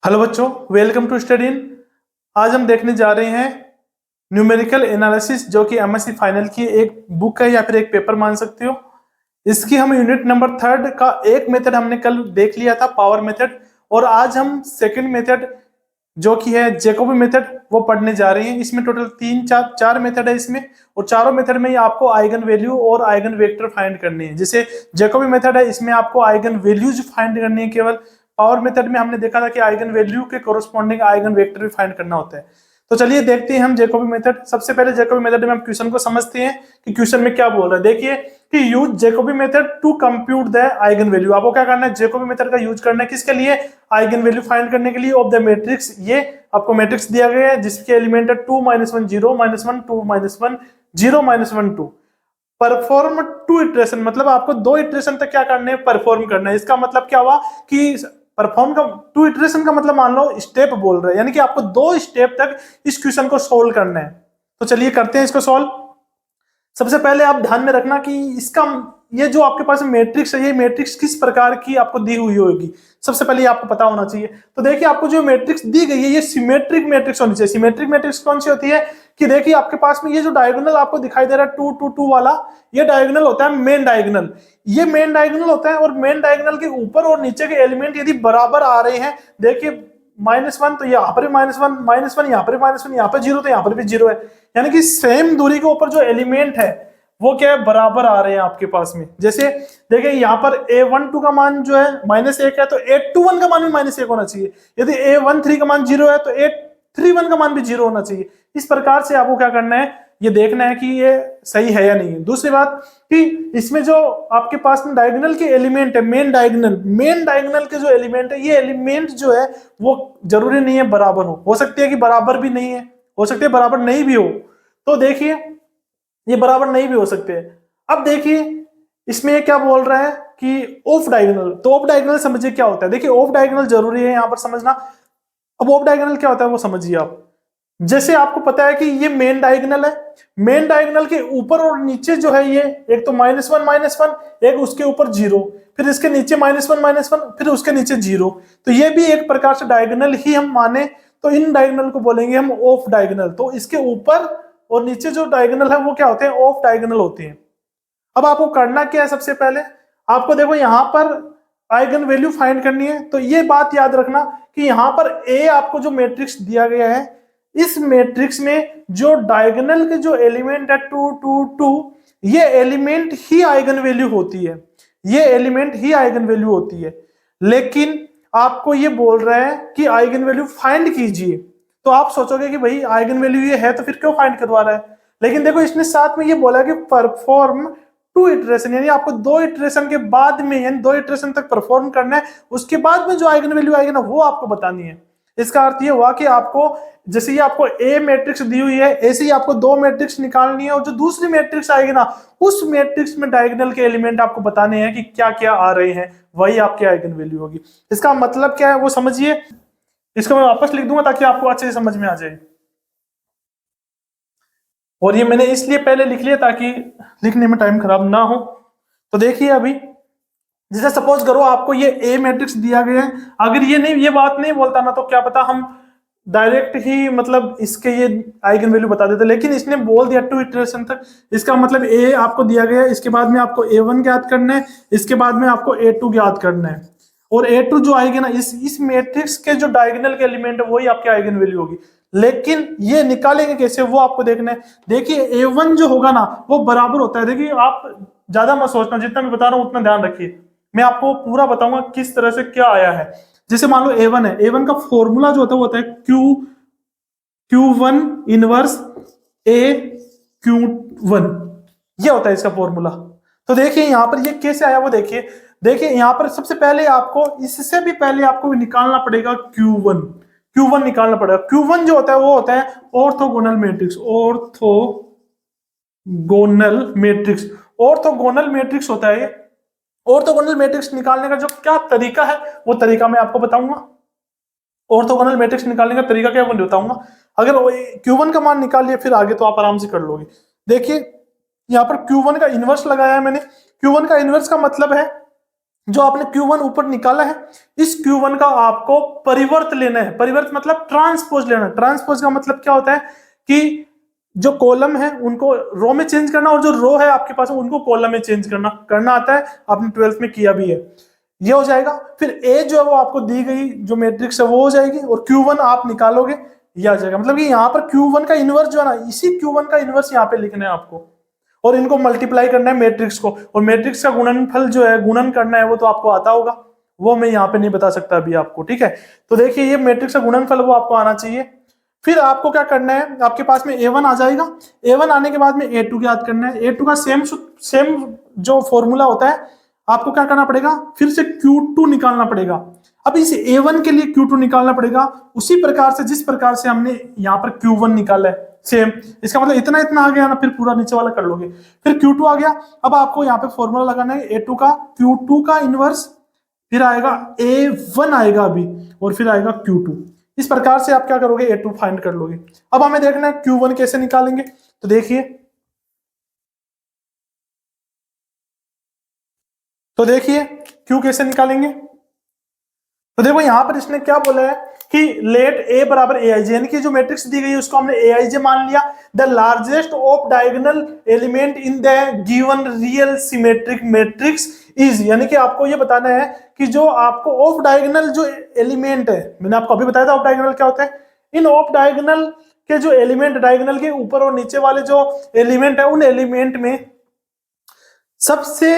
Hello बच्चों, welcome to study in. आज हम देखने जा रहे हैं न्यूमेरिकल एनालिसिस, जो कि एमएससी फाइनल की एक बुक है या फिर एक पेपर मान सकते हो। इसकी हम यूनिट नंबर 3 का एक मेथड हमने कल देख लिया था, पावर मेथड। और आज हम सेकंड मेथड जो कि है जैकोबी मेथड वो पढ़ने जा रहे हैं। इसमें टोटल तीन चार मेथड है इसमें, और चारों मेथड में ही आपको आइगन वैल्यू और आइगन वेक्टर फाइंड करने हैं। जैसे जैकोबी मेथड है, इसमें आपको आइगन वैल्यूज फाइंड करनी है केवल। पावर मेथड में हमने देखा था कि आइगन वैल्यू के कोरोस्पॉन्डिंग आइगन वेक्टर भी फाइंड करना होता है। तो चलिए देखते हैं हम जैकोबी मेथड। सबसे पहले जैकोबी मेथड में हम क्वेश्चन को समझते हैं कि क्वेश्चन में क्या बोल रहा है। देखिए कि use Jacobi method to compute the eigen value. आपको क्या करना है, जैकोबी मेथड का यूज करना है किसके लिए, आइगन वैल्यू फाइंड करने के लिए ऑफ द मैट्रिक्स। ये आपको मैट्रिक्स दिया गया है जिसके एलिमेंट है 2 -1 0 -1 2 -1 0 -1 2। परफॉर्म टू इटरेशन, मतलब आपको दो इटरेशन तक क्या करना है, परफॉर्म करना है। इसका मतलब क्या हुआ कि परफॉर्म का टू इटरेशन का मतलब मान लो स्टेप बोल रहे हैं, यानी कि आपको दो स्टेप तक इस क्वेश्चन को सोल्व करना है। तो चलिए करते हैं इसको सोल्व। सबसे पहले आप ध्यान में रखना कि इसका ये जो आपके पास मैट्रिक्स है, ये मैट्रिक्स किस प्रकार की आपको दी हुई होगी, सबसे पहले ये आपको पता होना चाहिए। तो देखिए आपको जो मैट्रिक्स दी गई है ये सिमेट्रिक मैट्रिक्स होनी चाहिए। सिमेट्रिक मैट्रिक्स कौन सी होती है कि देखिए आपके पास में ये जो डायगोनल आपको दिखाई दे रहा है 2 2 2 वाला, ये डायगोनल होता है मेन डायगोनल। ये मेन डायगोनल होता है, और मेन डायगोनल के ऊपर और नीचे के एलिमेंट यदि बराबर आ रहे हैं, देखिए -1 तो यहाँ पर -1 -1 यहाँ पर -1, यहाँ पर 0 तो यहाँ पर भी 0 है, यानी कि सेम दूरी के ऊपर जो एलिमेंट है वो क्या है, बराबर आ रहे हैं आपके पास में। जैसे देखिए यहाँ पर a12 का मान जो है -1 है, तो a21 का मान भी -1 होना चाहिए। यदि a13 का मान 0 है तो a31 का मान भी 0 होना चाहिए। इस प्रकार से आपको क्या करना है, ये देखना है कि ये सही है या नहीं है। दूसरी बात कि इसमें जो आपके पास में डायगोनल के एलिमेंट है, मेन डायगोनल के जो एलिमेंट है, ये एलिमेंट जो है वो जरूरी नहीं है बराबर हो सकती है कि बराबर भी नहीं है, हो सकती है बराबर नहीं भी हो। तो देखिए ये बराबर नहीं भी हो सकते। अब देखिए इसमें ये क्या बोल रहा है कि ऑफ डायगोनल। तो ऑफ डायगोनल समझिए क्या होता है। देखिए ऑफ डायगोनल जरूरी है यहां पर समझना। अब ऑफ डायगोनल क्या होता है वो समझिए आप। जैसे आपको पता है कि ये मेन डायगोनल है, मेन डायगोनल के ऊपर और नीचे जो है ये एक तो -1 एक उसके ऊपर 0, फिर इसके नीचे -1 फिर उसके नीचे 0। तो ये भी एक प्रकार से डायगोनल ही हम माने, तो इन डायगोनल को बोलेंगे हम ऑफ डायगोनल। तो इसके ऊपर और नीचे जो डायगोनल है वो क्या होते हैं, ऑफ डायगोनल होते हैं। अब आपको करना क्या है, सबसे पहले आपको देखो यहाँ पर आइगन वैल्यू फाइंड करनी है। तो ये बात याद रखना कि यहाँ पर ए आपको जो मैट्रिक्स दिया गया है, इस मैट्रिक्स में जो डायगोनल के जो एलिमेंट है 2 2 2, ये एलिमेंट ही आइगन वैल्यू होती है, ये एलिमेंट ही आइगन वैल्यू होती है। लेकिन आपको ये बोल रहा है कि आइगन वैल्यू फाइंड कीजिए। तो आप सोचोगे कि भाई आइगन वैल्यू ये है तो फिर क्यों फाइंड करवा रहा है। लेकिन देखो इसने साथ में ये बोला कि परफॉर्म टू इटरेशन, यानी आपको दो इटरेशन के बाद में, यानी दो इटरेशन तक परफॉर्म करना है, उसके बाद में जो आइगन वैल्यू आएगी ना वो आपको बतानी है। इसका अर्थ ये हुआ कि आपको जैसे ये आपको ए मैट्रिक्स दी हुई है, ऐसे ही आपको दो मैट्रिक्स निकालनी है, और जो दूसरी मैट्रिक्स आएगी ना उस मैट्रिक्स में डायगोनल के एलिमेंट आपको बताने हैं कि क्या क्या आ रहे हैं, वही आपकी आइगन वैल्यू होगी। इसका मतलब क्या है वो समझिए। इसको मैं वापस लिख दूंगा ताकि आपको अच्छे से समझ में आ जाए। और ये मैंने इसलिए पहले लिख लिया ताकि लिखने में टाइम खराब ना हो। तो देखिए अभी जैसे सपोज करो आपको ये ए मैट्रिक्स दिया गया है, अगर ये बात नहीं बोलता ना तो क्या पता हम डायरेक्ट ही मतलब इसके ये आइगन वैल्यू बता देते, लेकिन इसने बोल दिया टू इटरेशन तक। इसका मतलब ए आपको दिया गया है, इसके बाद में आपको a1 ज्ञात करना है, इसके बाद में आपको a2 ज्ञात करना है, और a2 जो आएगी ना इस मैट्रिक्स के जो डायगोनल के एलिमेंट है वही आपकी आइगन वैल्यू होगी। लेकिन ये निकालेंगे कैसे वो आपको देखना है। देखिए a1 जो होगा ना वो बराबर होता है, देखिए आप ज्यादा मत सोचना, जितना मैं बता रहा हूँ उतना ध्यान रखिए। मैं आपको पूरा बताऊंगा किस तरह से क्या आया है। जैसे मान लो a1 है, a1 का फॉर्मूला जो होता है वो होता है Q1 इनवर्स A Q1, ये होता है इसका फॉर्मूला। तो देखिए यहाँ पर ये कैसे आया वो देखिए। देखिए यहाँ पर सबसे पहले आपको इससे भी पहले आपको निकालना पड़ेगा Q1 निकालना पड़ेगा। Q1 जो होता है वो होता है ऑर्थोगोनल मैट्रिक्स, ऑर्थोगोनल मैट्रिक्स होता है। ऑर्थोगोनल मैट्रिक्स निकालने का जो क्या तरीका है वो तरीका मैं आपको बताऊंगा। ऑर्थोगोनल मैट्रिक्स निकालने का तरीका क्या है वो बताऊंगा। अगर Q1 का मान निकाल लिया फिर आगे तो आप आराम से कर लोगे। देखिए यहाँ पर Q1 का इनवर्स लगाया है मैंने। Q1 का इनवर्स का मतलब है जो आपने Q1 ऊपर निकाला है, इस Q1 का आपको परिवर्त लेना है। परिवर्त मतलब ट्रांसपोज लेना है। ट्रांसपोज का मतलब क्या होता है कि जो कॉलम है उनको रो में चेंज करना, और जो रो है आपके पास उनको कॉलम में चेंज करना आता है, आपने 12th में किया भी है। ये हो जाएगा। फिर ए जो है वो आपको दी गई जो मैट्रिक्स है वो हो जाएगी, और Q1 आप निकालोगे, ये आ जाएगा। मतलब कि यहाँ पर Q1 का इनवर्स जो है ना, इसी Q1 का इनवर्स यहाँ पे लिखना है आपको, और इनको मल्टीप्लाई करना है मैट्रिक्स को, और मैट्रिक्स का गुणनफल जो है गुणन करना है वो तो आपको आता होगा, वो मैं यहाँ पे नहीं बता सकता अभी आपको, ठीक है। तो देखिए ये मैट्रिक्स का गुणनफल वो आपको आना चाहिए। फिर आपको क्या करना है, आपके पास में A1 आ जाएगा। A1 आने के बाद में A2 याद करना है। A2 का सेम जो फॉर्मूला होता है, आपको क्या करना पड़ेगा, फिर से Q2 निकालना पड़ेगा। अब इस A1 के लिए Q2 निकालना पड़ेगा उसी प्रकार से जिस प्रकार से हमने यहाँ पर Q1 निकाला है, सेम। इसका मतलब इतना इतना आ गया ना, फिर पूरा नीचे वाला कर लोगे। फिर Q2 आ गया। अब आपको यहाँ पे फॉर्मूला लगाना है A2 का, Q2 का इनवर्स, फिर आएगा A1 आएगा अभी, और फिर आएगा Q2। इस प्रकार से आप क्या करोगे, A2 फाइंड कर लोगे। अब हमें देखना है Q1 कैसे निकालेंगे। तो देखिए, Q कैसे निकालेंगे। तो देखो यहाँ पर इसने क्या बोला है कि लेट ए बराबर ए आई जे, यानी कि जो मैट्रिक्स दी गई है उसको हमने ए आई जे मान लिया। The largest of diagonal element in the given real symmetric matrix is, यानी कि आपको ये बताना है कि जो आपको ऑफ डायगोनल जो एलिमेंट है, मैंने आपको अभी बताया था ऑफ डायगोनल क्या होता है। इन ऑफ डायगोनल के जो एलिमेंट, डायगोनल के ऊपर और नीचे वाले जो एलिमेंट है, उन एलिमेंट में सबसे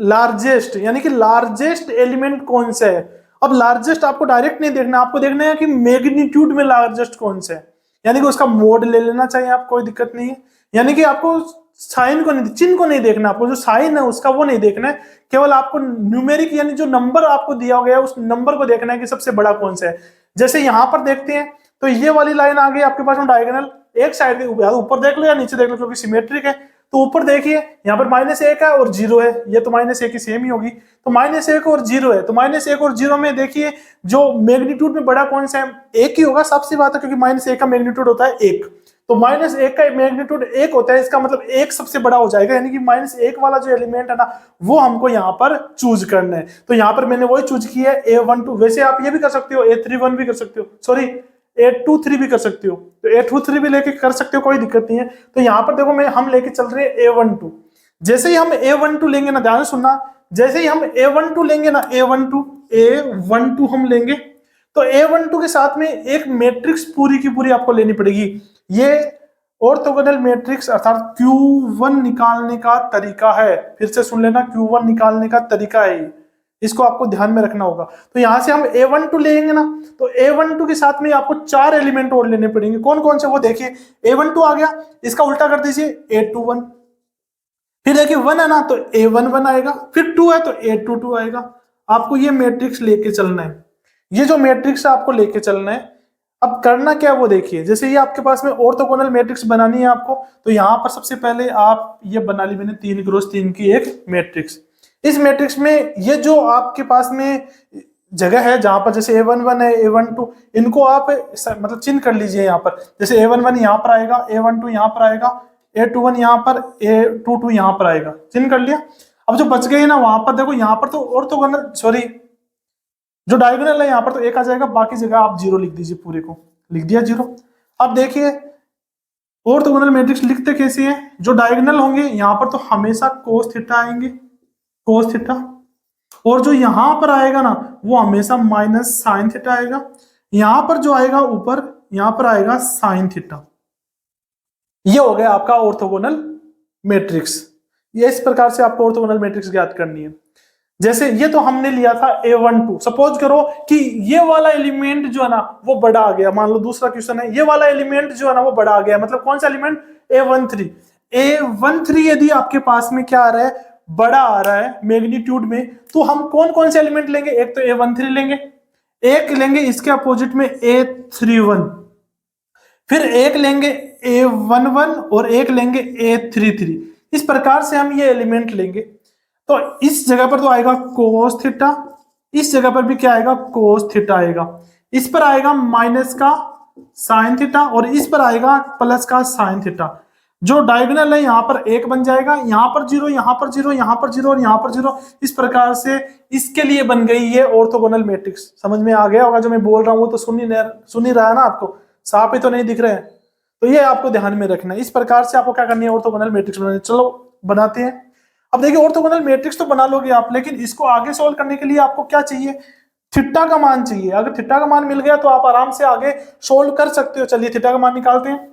लार्जेस्ट, यानी कि लार्जेस्ट एलिमेंट कौन सा है। अब लार्जेस्ट आपको डायरेक्ट नहीं देखना, आपको देखना है कि मैग्नीट्यूड में लार्जेस्ट कौन सा है, यानी कि उसका मोड ले लेना चाहिए, आप कोई दिक्कत नहीं है। यानी कि आपको साइन को नहीं, चिन्ह को नहीं देखना, आपको जो साइन है उसका वो नहीं देखना है, केवल आपको न्यूमेरिक यानी जो नंबर आपको दिया गया है उस नंबर को देखना है कि सबसे बड़ा कौन सा है। जैसे यहां पर देखते हैं तो ये वाली लाइन आ गई आपके पास में डायगोनल, एक साइड के ऊपर देख लो या नीचे देख लो, क्योंकि सिमेट्रिक है। तो ऊपर देखिए यहाँ पर -1 है और 0 है, ये तो -1 की सेम ही होगी। तो -1 और 0 है, तो -1 और 0 में देखिए जो मैग्नीट्यूड में बड़ा कौन सा है, 1 ही होगा, सबसे बात है, क्योंकि -1 का मैग्नीट्यूड होता है 1। तो -1 का मैग्नीट्यूड 1 होता है, इसका मतलब 1 सबसे बड़ा हो जाएगा, यानी कि -1 वाला जो एलिमेंट है ना वो हमको यहाँ पर चूज करना है। तो यहाँ पर मैंने वही चूज किया है A12। वैसे आप ये भी कर सकते हो, A31 भी कर सकते हो, सॉरी A23 भी कर सकते हो, तो A23 भी लेके कर सकते हो, कोई दिक्कत नहीं है। तो यहाँ पर देखो हम लेके चल रहे हैं A12। जैसे ही हम A12 लेंगे ना, ध्यान से सुनना, जैसे ही हम A12 लेंगे ना, A12 हम लेंगे, तो A12 के साथ में एक मैट्रिक्स पूरी की पूरी आपको लेनी पड़ेगी। ये ऑर्थोगोनल मैट्रिक्स अर्थात Q1 निकालने का तरीका है। फिर से सुन लेना, Q1 निकालने का तरीका है ये, इसको आपको ध्यान में रखना होगा। तो यहां से हम A12 लेंगे ना, तो A12 के साथ में आपको 4 एलिमेंट और लेने पड़ेंगे। कौन कौन से, वो देखिए। A12 आ गया, इसका उल्टा कर दीजिए A21। फिर देखिए 1 है ना, तो A11 आएगा। फिर 2 है तो A22 आएगा। आपको ये मैट्रिक्स लेके चलना है, ये जो मैट्रिक्स आपको लेके चलना है। अब करना क्या है वो देखिए। जैसे ये आपके पास में ऑर्थोगोनल मैट्रिक्स बनानी है आपको, तो यहां पर सबसे पहले आप ये बना ली मैंने 3x3 की एक मैट्रिक्स। इस मैट्रिक्स में ये जो आपके पास में जगह है जहां पर जैसे A11 है, A12, इनको आप मतलब चिन्ह कर लीजिए। यहाँ पर जैसे A11 यहाँ पर आएगा, A12 यहाँ पर आएगा, A21 यहाँ पर, A22 यहाँ पर आएगा, चिन्ह कर लिया। अब जो बच गए ना वहां पर देखो, यहाँ पर तो ऑर्थोगोनल, सॉरी जो डायगोनल है यहाँ पर तो 1 आ जाएगा, बाकी जगह आप 0 लिख दीजिए, पूरे को लिख दिया 0। अब देखिए ऑर्थोगोनल मैट्रिक्स लिखते कैसे है, जो डायगोनल होंगे यहाँ पर तो हमेशा cos थीटा आएंगे, cos थीटा, और जो यहां पर आएगा ना वो हमेशा -sin थीटा आएगा। यहां पर जो आएगा ऊपर, यहां पर आएगा sin थीटा। ये हो गया आपका ऑर्थोगोनल मैट्रिक्स। ये इस प्रकार से आपको ऑर्थोगोनल मैट्रिक्स ज्ञात करनी है। जैसे ये तो हमने लिया था A12, सपोज करो कि ये वाला एलिमेंट जो है ना वो बड़ा आ गया। मान लो दूसरा क्वेश्चन है, ये वाला एलिमेंट जो है ना वो बड़ा आ गया, मतलब कौन सा एलिमेंट, A13 यदि आपके पास में क्या आ रहा है, बड़ा आ रहा है मैग्नीट्यूड में, तो हम कौन कौन से एलिमेंट लेंगे, एक तो A13 लेंगे, एक लेंगे इसके अपोजिट में A31, फिर एक लेंगे A11 और एक लेंगे A33। इस प्रकार से हम ये एलिमेंट लेंगे। तो इस जगह पर तो आएगा cos थीटा, इस जगह पर भी क्या आएगा, cos थीटा आएगा, इस पर आएगा माइनस का sin थीटा और इस पर आएगा प्लस का sin थीटा। जो डायगोनल है यहाँ पर 1 बन जाएगा, यहाँ पर 0, यहाँ पर 0, यहाँ पर 0 और यहाँ पर 0। इस प्रकार से इसके लिए बन गई ये ऑर्थोगोनल मैट्रिक्स। समझ में आ गया होगा जो मैं बोल रहा हूँ, वो तो सुन ही रहा है ना, आपको साफ ही तो नहीं दिख रहे हैं। तो ये आपको ध्यान में रखना है। इस प्रकार से आपको क्या करनी है, ऑर्थोगोनल मैट्रिक्स बनानी है। चलो बनाते हैं। अब देखिए ऑर्थोगोनल मैट्रिक्स तो बना लोगे आप, लेकिन इसको आगे सोल्व करने के लिए आपको क्या चाहिए, थीटा का मान चाहिए। अगर थीटा का मान मिल गया तो आप आराम से आगे सोल्व कर सकते हो। चलिए थीटा का मान निकालते हैं।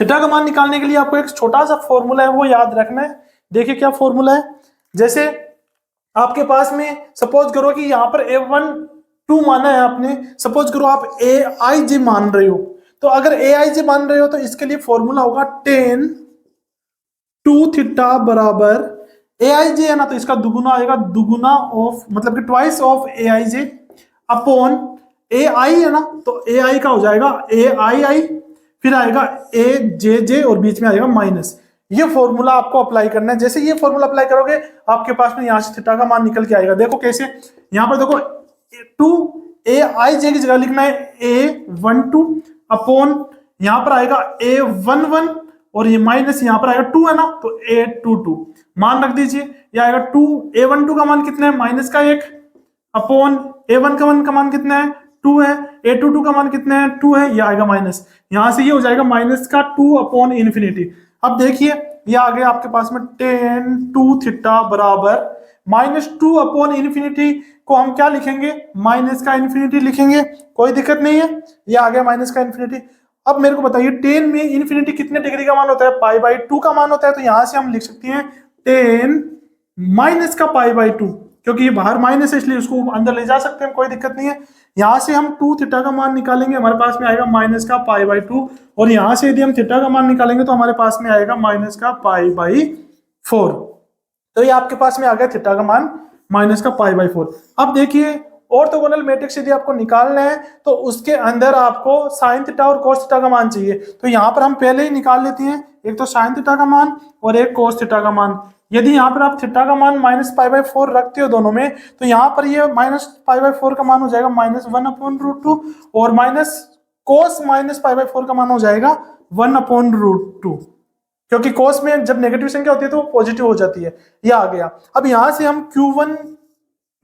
थीटा का मान निकालने के लिए आपको एक छोटा सा फॉर्मूला है वो याद रखना है। देखिए क्या फॉर्मूला है। जैसे आपके पास में सपोज करो कि यहाँ पर A12 माना है आपने, सपोज करो आप AIJ मान रहे हो, तो अगर AIJ मान रहे हो तो इसके लिए फॉर्मूला होगा tan 2 थीटा बराबर AIJ है ना, तो इसका दुगुना आएगा, दुगुना ऑफ मतलब कि twice of AIJ upon AI है ना, तो AI का हो जाएगा AII, फिर आएगा AJJ और बीच में आएगा माइनस। ये फॉर्मूला आपको अप्लाई करना है। जैसे ये फॉर्मूला अप्लाई करोगे आपके पास में यहाँ से थीटा का मान निकल के आएगा। देखो कैसे, यहाँ पर देखो 2 AIJ की जगह लिखना है A12 अपॉन यहाँ पर आएगा A11 और ये माइनस यहाँ पर आएगा 2 है ना, तो A22 मान रख दीजिए। ये आएगा 2, A12 का मान कितना है, माइनस का 1 अपॉन A1 का मान कितना है, 2 है, A22 का मान कितना है, 2 है, ये आएगा माइनस। यहां से ये हो जाएगा माइनस का 2 अपॉन इन्फिनिटी। अब देखिए ये आ गया आपके पास में tan 2 थीटा बराबर -2 अपॉन इन्फिनिटी को हम क्या लिखेंगे, माइनस का इन्फिनिटी लिखेंगे, कोई दिक्कत नहीं है। ये आ गया माइनस का इन्फिनिटी। अब मेरे को बताइए tan में इन्फिनिटी कितने डिग्री का मान होता है, π/2 का मान होता है। तो यहां से हम लिख सकते हैं tan माइनस का π/2, क्योंकि ये बाहर माइनस है इसलिए उसको अंदर ले जा सकते हैं, कोई दिक्कत नहीं है। यहां से हम 2 थीटा का मान निकालेंगे, हमारे पास में आएगा माइनस का π/2, और यहां से यदि हम थीटा का मान निकालेंगे तो हमारे पास में आएगा माइनस का π/4। तो ये आपके पास में आ गया थीटा का मान माइनस का π/4। अब देखिए ऑर्थोगोनल मैट्रिक्स यदि आपको निकालना है तो उसके अंदर आपको साइन थीटा और कोस थीटा का मान चाहिए। तो यहाँ पर हम पहले ही निकाल लेते हैं, एक तो साइन थीटा का मान और एक कोस थीटा का मान। यदि यहाँ पर आप थीटा का मान -π/4 रखते हो दोनों में, तो यहाँ पर ये -π/4 का मान हो जाएगा -1/√2 और माइनस कोस -π/4 का मान हो जाएगा 1/√2, क्योंकि कोस में जब नेगेटिव संख्या होती है तो वो पॉजिटिव हो जाती है। ये आ गया। अब यहाँ से हम Q1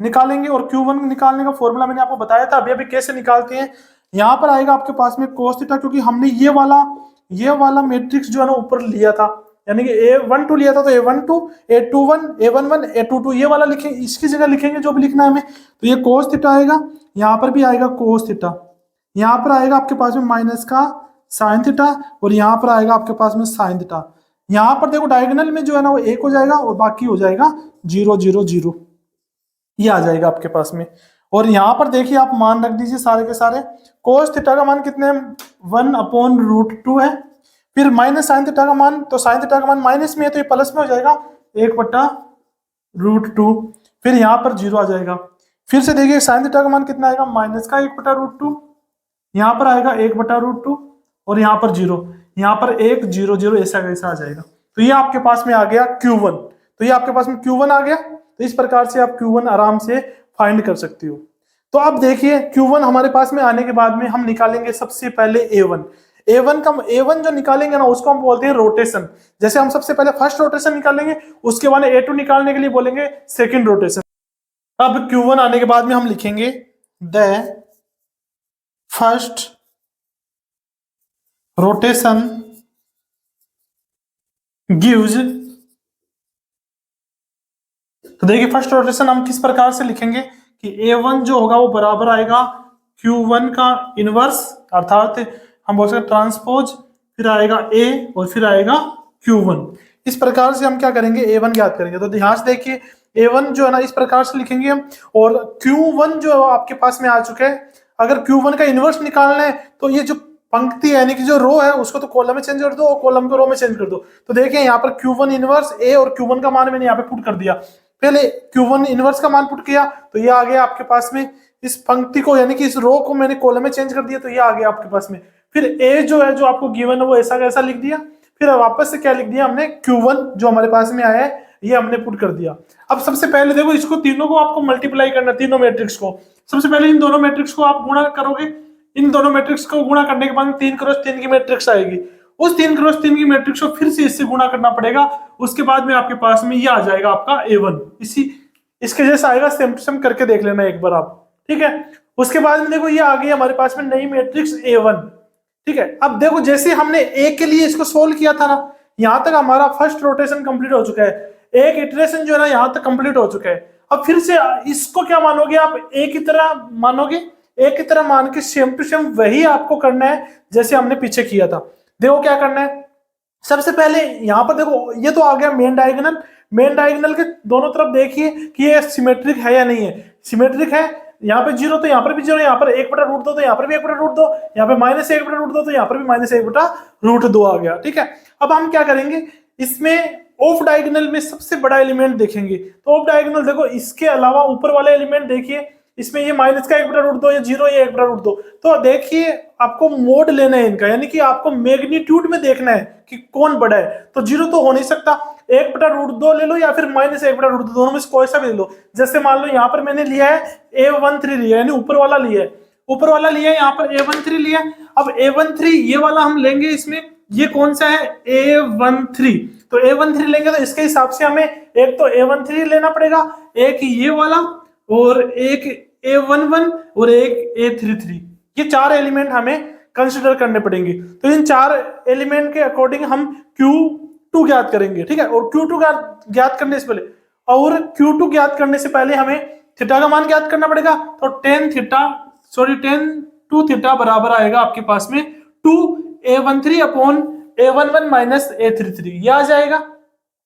निकालेंगे, और Q1 निकालने का फॉर्मूला मैंने आपको बताया था, अभी कैसे निकालते हैं। यहाँ पर आएगा आपके पास में कोस थीटा, क्योंकि हमने ये वाला मैट्रिक्स जो है ना ऊपर लिया था, यानी कि A12 लिया था, तो A12, A21, A11, A22 ये वाला लिखेंगे, इसकी जगह लिखेंगे जो भी लिखना है हमें। तो ये कोस थीटा आएगा, यहाँ पर भी आएगा कोस थीटा, यहाँ पर आएगा आपके पास में माइनस का साइन थीटा, और यहाँ पर आएगा आपके पास में साइन थीटा। यहाँ पर देखो डायगोनल में जो है ना वो 1 हो जाएगा और बाकी हो जाएगा 0 0 0, ये आ जाएगा आपके पास में। और यहाँ पर देखिए आप मान रख दीजिए सारे के सारे। कोस थीटा का मान कितने, 1/√2 है, फिर माइनस साइन थीटा का मान, तो साइन थीटा का मान माइनस में है तो ये प्लस में हो जाएगा 1/√2, फिर यहाँ पर 0 आ जाएगा। फिर से देखिए साइन थीटा का मान कितना आएगा, माइनस का 1/√2, यहाँ पर आएगा 1/√2 और यहाँ पर 0, यहाँ पर 1 0 0 ऐसा कैसा आ जाएगा। तो ये आपके पास में आ गया Q1। तो ये आपके पास में Q1 आ गया। तो इस प्रकार से आप Q1 आराम से फाइंड कर सकते हो। तो अब देखिए Q1 हमारे पास में आने के बाद में हम निकालेंगे सबसे पहले A1 जो निकालेंगे ना उसको हम बोलते हैं रोटेशन। जैसे हम सबसे पहले फर्स्ट रोटेशन निकालेंगे, उसके बाद A2 निकालने के लिए बोलेंगे सेकंड रोटेशन। अब Q1 आने के बाद में हम लिखेंगे द फर्स्ट रोटेशन गिव्स। तो देखिए फर्स्ट रोटेशन हम किस प्रकार से लिखेंगे कि A1 जो होगा वो बराबर आएगा Q1 का इनवर्स, अर्थात हम बोल सकते ट्रांसपोज, फिर आएगा A और फिर आएगा Q1। इस प्रकार से हम क्या करेंगे, A1 ज्ञात करेंगे। तो ध्यान से देखिए A1 जो है ना इस प्रकार से लिखेंगे हम, और Q1 जो आपके पास में आ चुका है। अगर Q1 का इनवर्स निकालना है तो ये जो पंक्ति है यानी कि जो रो है उसको तो कॉलम में चेंज कर दो और कॉलम को रो में चेंज कर दो। तो देखिए यहाँ पर Q1 इनवर्स A और Q1 का मान मैंने यहाँ पे पुट कर दिया। पहले Q1 इनवर्स का मान पुट किया तो ये आ गया आपके पास में, इस पंक्ति को यानी कि इस रो को मैंने कॉलम में चेंज कर दिया तो ये आ गया आपके पास में। फिर A जो है जो आपको गिवन है वो ऐसा कैसा लिख दिया, फिर वापस से क्या लिख दिया हमने, Q1 जो हमारे पास में आया है ये हमने पुट कर दिया। अब सबसे पहले देखो इसको तीनों को आपको मल्टीप्लाई करना, तीनों मैट्रिक्स को। सबसे पहले इन दोनों मैट्रिक्स को आप गुणा करोगे, इन दोनों मैट्रिक्स को गुणा करने के बाद 3 × 3 की मैट्रिक्स आएगी, उस 3x3 की मैट्रिक्स को फिर से इससे गुणा करना पड़ेगा, उसके बाद में आपके पास में ये आ जाएगा आपका A1। इसके जैसा आएगा, सेम टू सेम करके देख लेना एक बार आप, ठीक है। उसके बाद में देखो ये आ गई हमारे पास में नई मैट्रिक्स A1, ठीक है। अब देखो जैसे हमने A के लिए इसको सोल्व किया था ना, यहां तक हमारा फर्स्ट रोटेशन कंप्लीट हो चुका है, एक इटरेशन जो है ना यहां तक कंप्लीट हो चुका है। अब फिर से इसको क्या मानोगे आप, A की तरह मानोगे, A की तरह मान के सेम टू सेम वही आपको करना है जैसे हमने पीछे किया था। देखो क्या करना है, सबसे पहले यहां पर देखो ये तो आ गया मेन डायगोनल। मेन डायगोनल के दोनों तरफ देखिए कि ये सिमेट्रिक है या नहीं है। सिमेट्रिक है, यहाँ पे 0 तो यहाँ पर भी 0, यहाँ पर 1/√2 तो यहाँ पर भी 1/√2, यहाँ पे -1/√2 तो यहाँ पर भी -1/√2 आ गया, ठीक है। अब हम क्या करेंगे, इसमें ऑफ डायगोनल में सबसे बड़ा एलिमेंट देखेंगे। तो ऑफ डायगोनल देखो इसके अलावा ऊपर वाले एलिमेंट देखिए, इसमें ये माइनस का 1/√2, ये 0, ये 1/√2। तो देखिए आपको मोड लेना है इनका, यानी कि आपको मैग्नीट्यूड में देखना है कि कौन बड़ा है। तो 0 तो हो नहीं सकता, 1/√2 ले लो या फिर -1/√2, दोनों में से कोई सा भी ले लो। जैसे मान लो यहाँ पर मैंने लिया है A13 लिया है, यानी ऊपर वाला लिया है, ऊपर वाला लिया है, यहाँ पर A13 लिया है। अब A13 ये वाला हम लेंगे, इसमें ये कौन सा है A13, तो A13 लेंगे तो इसके हिसाब से हमें एक तो A13 लेना पड़ेगा, एक ये वाला और एक A11 और एक A33। ये 4 एलिमेंट हमें कंसिडर करने पड़ेंगे। तो इन 4 एलिमेंट के अकॉर्डिंग हम Q2 ज्ञात करेंगे, ठीक है। और Q2 ज्ञात करने से पहले हमें थीटा का मान ज्ञात करना पड़ेगा। तो tan टू थीटा बराबर आएगा आपके पास में 2A13 upon A11 minus A33, ये आ जाएगा।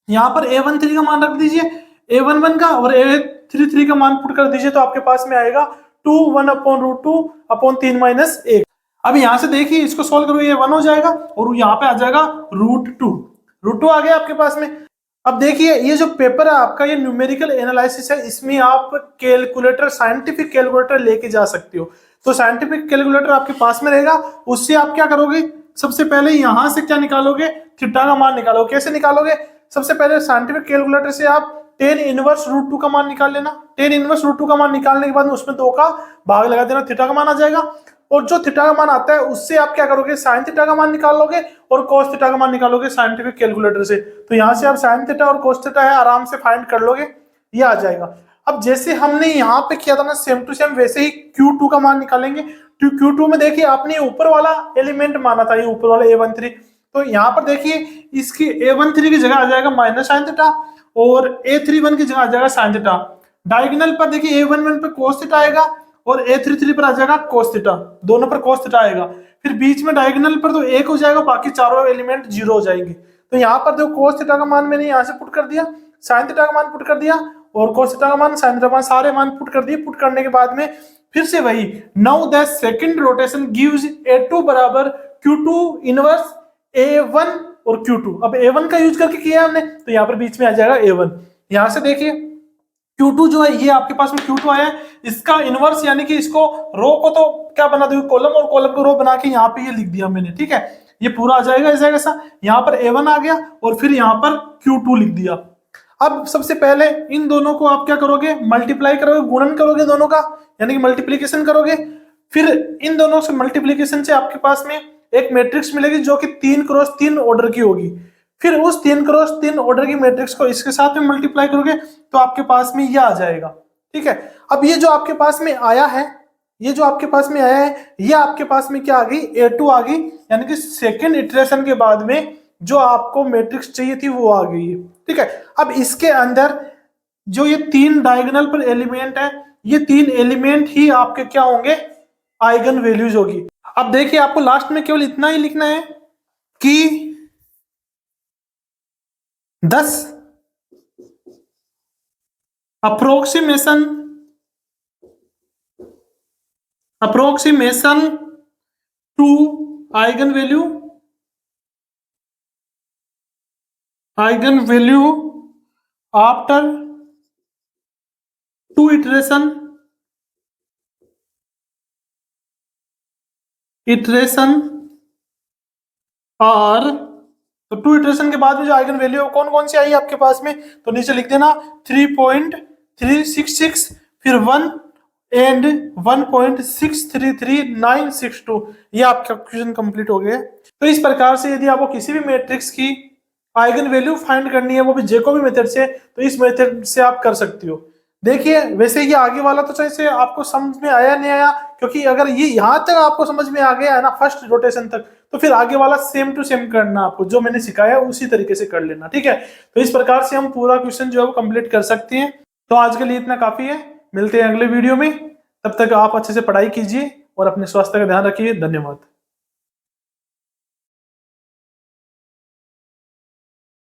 यहाँ पर A13 का मान रख दीजिए, A11 का और A33 का मान पुट कर दीजिए, तो आपके पास में आएगा 1/√2 अपॉन 3 - 1। अब यहां से देखिए इसको सोल्व करो, ये 1 हो जाएगा और यहाँ पे आ जाएगा √2 आ गया आपके पास में। अब देखिए ये जो पेपर है आपका, ये न्यूमेरिकल एनालिसिस है, इसमें आप कैलकुलेटर, साइंटिफिक कैलकुलेटर लेके जा सकते हो। तो साइंटिफिक कैलकुलेटर आपके पास में रहेगा, उससे आप क्या करोगे, सबसे पहले यहां से क्या निकालोगे, थीटा का मान निकालोगे। कैसे निकालोगे, सबसे पहले साइंटिफिक कैलकुलेटर से आप tan इनवर्स √2 का मान निकाल लेना। tan इनवर्स √2 का मान निकालने के बाद उसमें 2 का भाग लगा देना, थीटा का मान आ जाएगा। और जो थीटा का मान आता है उससे आप क्या करोगे, साइन थीटा का मान निकाल लोगे और कोस थीटा का मान निकालोगे साइंटिफिक कैलकुलेटर से। तो यहाँ से आप साइन थीटा और कोस थीटा है आराम से फाइंड कर लोगे, ये आ जाएगा। अब जैसे हमने यहाँ पे किया था ना सेम टू सेम, वैसे ही Q2 का मान निकालेंगे। तो Q2 में देखिए आपने ऊपर वाला एलिमेंट माना था, ये ऊपर वाला A13, तो यहाँ पर देखिए इसकी A13 की जगह आ जाएगा माइनस साइन थीटा और A31 की जगह आ जाएगा साइन थीटा। डायगोनल पर देखिए A11 पे कोस थीटा आएगा और A33 पर आ जाएगा कोस थीटा, दोनों पर कोस थीटा आएगा। फिर बीच में डायगोनल पर तो 1 हो जाएगा, बाकी चारों एलिमेंट 0 हो जाएंगे। तो यहाँ पर देखो कोस थीटा का मान मैंने यहाँ से पुट कर दिया, साइन थीटा का मान पुट कर दिया और कोस थीटा का मान, साइन थीटा का मान, सारे मान पुट कर दिए। पुट करने के बाद में फिर से वही, now the second rotation gives A2 बराबर Q2 इनवर्स A1 और Q2। अब A1 का यूज करके किया हमने, तो यहाँ पर बीच में आ जाएगा A1। यहाँ से देखिए Q2 जो है ये आपके पास में Q2 आया है, इसका इनवर्स यानी कि इसको रो को तो क्या बना दूंगा कॉलम, और कॉलम को रो बना के यहाँ पे ये लिख दिया मैंने, ठीक है। ये पूरा आ जाएगा ऐसा कैसा, यहाँ पर A1 आ गया और फिर यहाँ पर Q2 लिख दिया। अब सबसे पहले इन दोनों को आप क्या करोगे, मल्टीप्लाई करोगे, गुणन करोगे दोनों का, यानी कि मल्टीप्लीकेशन करोगे। फिर इन दोनों से मल्टीप्लीकेशन से आपके पास में एक मैट्रिक्स मिलेगी जो कि 3x3 ऑर्डर की होगी। फिर उस 3x3 ऑर्डर की मैट्रिक्स को इसके साथ में मल्टीप्लाई करोगे तो आपके पास में ये आ जाएगा, ठीक है। अब ये जो आपके पास में आया है, ये आपके पास में क्या आ गई, A2 आ गई, यानी कि सेकेंड इटरेशन के बाद में जो आपको मैट्रिक्स चाहिए थी वो आ गई है, ठीक है। अब इसके अंदर जो ये 3 डायगोनल पर एलिमेंट है, ये 3 एलिमेंट ही आपके क्या होंगे, आइगन वैल्यूज होगी। अब देखिए आपको लास्ट में केवल इतना ही लिखना है कि 10 approximation to eigen value after 2 iteration और तो 2 इटरेशन के बाद में जो आइगन वैल्यू कौन कौन सी आई आपके पास में, तो नीचे लिख देना 3.366, फिर 1, एंड 1.633962 ये आपका क्वेश्चन कंप्लीट हो गया। तो इस प्रकार से यदि आपको किसी भी मैट्रिक्स की आइगन वैल्यू फाइंड करनी है वो भी जैकोबी मेथड से, तो इस मेथड से आप कर सकती हो। देखिए वैसे ये आगे वाला तो जैसे आपको समझ में आया नहीं आया, क्योंकि अगर ये यहाँ तक आपको समझ में आ गया है ना फर्स्ट रोटेशन तक, तो फिर आगे वाला सेम टू सेम करना, आपको जो मैंने सिखाया उसी तरीके से कर लेना, ठीक है। तो इस प्रकार से हम पूरा क्वेश्चन जो है वो कंप्लीट कर सकते हैं। तो आज के लिए इतना काफी है, मिलते हैं अगले वीडियो में। तब तक आप अच्छे से पढ़ाई कीजिए और अपने स्वास्थ्य का ध्यान रखिए। धन्यवाद।